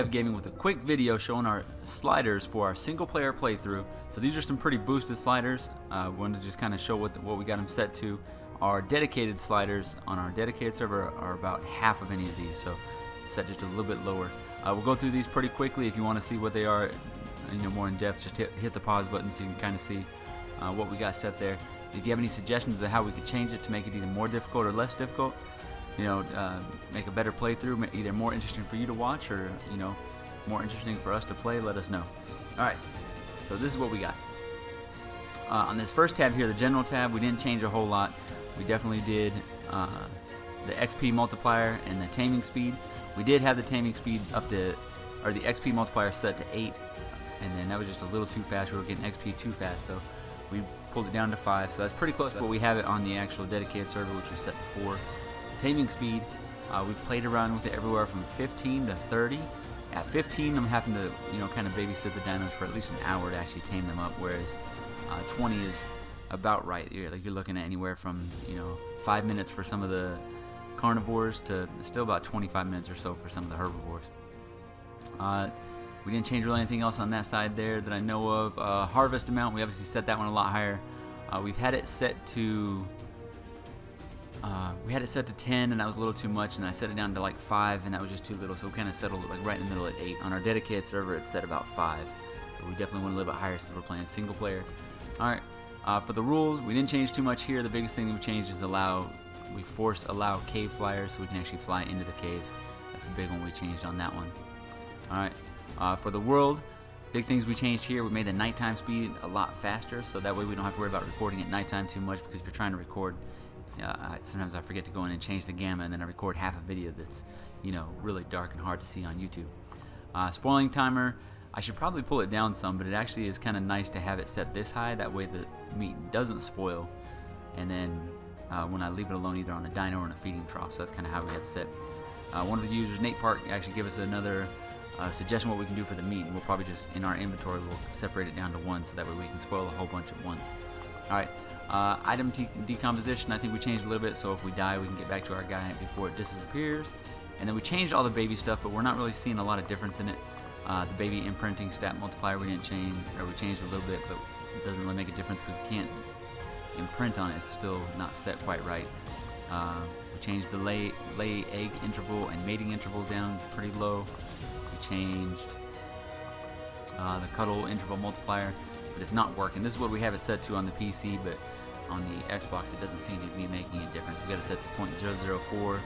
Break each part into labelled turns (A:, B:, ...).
A: TBF Gaming with a quick video showing our sliders for our single player playthrough. So these are some pretty boosted sliders. Wanted to just kind of show what we got them set to. Our dedicated sliders on our dedicated server are about half of any of these, so set just a little bit lower. We'll go through these pretty quickly. If you want to see what they are, more in depth, just hit the pause button so you can kind of see what we got set there. If you have any suggestions of how we could change it to make it either more difficult or less difficult, make a better playthrough, either more interesting for you to watch or more interesting for us to play, let us know. Alright, so this is what we got. On this first tab here, the general tab, we didn't change a whole lot. We definitely did the XP multiplier and the taming speed. We did have the taming speed up to, or the XP multiplier set to 8, and then that was just a little too fast. We were getting XP too fast, so we pulled it down to 5, so that's pretty close to what we have it on the actual dedicated server, which was set to 4. Taming speed, we've played around with it everywhere from 15 to 30. At 15, I'm having to kind of babysit the dinos for at least an hour to actually tame them up, whereas 20 is about right. You're looking at anywhere from 5 minutes for some of the carnivores to still about 25 minutes or so for some of the herbivores. We didn't change really anything else on that side there that I know of. Harvest amount, we obviously set that one a lot higher. We've had it set to 10, and that was a little too much, and I set it down to like 5, and that was just too little, so we kind of settled like right in the middle at 8. On our dedicated server, it's set about 5. So we definitely want a little bit higher since we're playing single player. Alright, for the rules, we didn't change too much here. The biggest thing that we changed is we forced allow cave flyers, so we can actually fly into the caves. That's the big one we changed on that one. Alright, for the world, big things we changed here, we made the nighttime speed a lot faster, so that way we don't have to worry about recording at nighttime too much, because if you're trying to record, sometimes I forget to go in and change the gamma, and then I record half a video that's really dark and hard to see on YouTube. Spoiling timer, I should probably pull it down some, but it actually is kind of nice to have it set this high, that way the meat doesn't spoil, and then when I leave it alone either on a dino or in a feeding trough, so that's kind of how we have it set. One of the users, Nate Park, actually gave us another suggestion what we can do for the meat, and we'll probably just, in our inventory, we'll separate it down to 1, so that way we can spoil a whole bunch at once. Alright, item decomposition, I think we changed a little bit, so if we die we can get back to our guy before it disappears. And then we changed all the baby stuff, but we're not really seeing a lot of difference in it. The baby imprinting stat multiplier we didn't change, or we changed a little bit, but it doesn't really make a difference because we can't imprint on it. It's still not set quite right. We changed the lay egg interval and mating interval down pretty low. We changed the cuddle interval multiplier, but it's not working. This is what we have it set to on the PC, but on the Xbox it doesn't seem to be making a difference. We got it set to 0.004,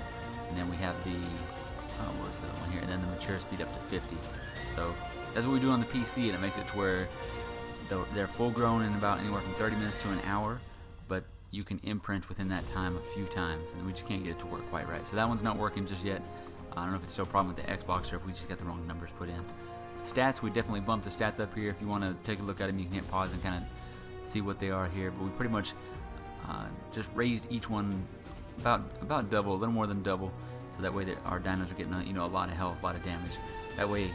A: and then we have the where's that one here, and then the mature speed up to 50. So that's what we do on the PC, and it makes it to where they're full grown in about anywhere from 30 minutes to an hour, but you can imprint within that time a few times, and we just can't get it to work quite right. So that one's not working just yet. I don't know if it's still a problem with the Xbox or if we just got the wrong numbers put in. Stats, we definitely bumped the stats up here. If you want to take a look at them, you can hit pause and kind of see what they are here. But we pretty much just raised each one about double, a little more than double, so that way our dinos are getting a lot of health, a lot of damage. That way,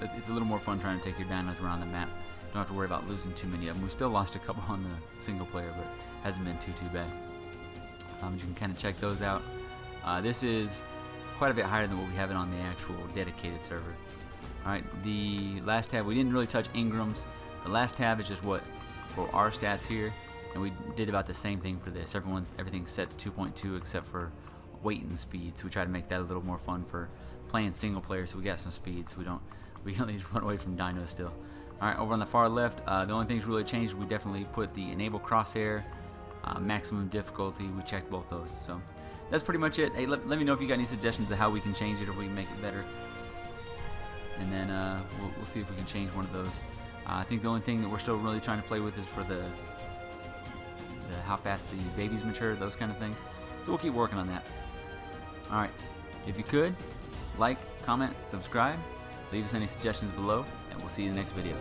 A: it's a little more fun trying to take your dinos around the map. Don't have to worry about losing too many of them. We still lost a couple on the single player, but hasn't been too bad. You can kind of check those out. This is quite a bit higher than what we have it on the actual dedicated server. Alright, the last tab, we didn't really touch Ingrams. The last tab is just what for our stats here, and we did about the same thing for this. Everything's set to 2.2 except for weight and speed, so we try to make that a little more fun for playing single player, so we got some speed, so we can at least run away from dinos still. Alright, over on the far left, the only things really changed, we definitely put the enable crosshair, maximum difficulty, we checked both those. So that's pretty much it. Hey, let me know if you got any suggestions of how we can change it, or we can make it better. And then we'll see if we can change one of those. I think the only thing that we're still really trying to play with is for the how fast the babies mature, those kind of things. So we'll keep working on that. Alright, if you could, like, comment, subscribe, leave us any suggestions below, and we'll see you in the next video.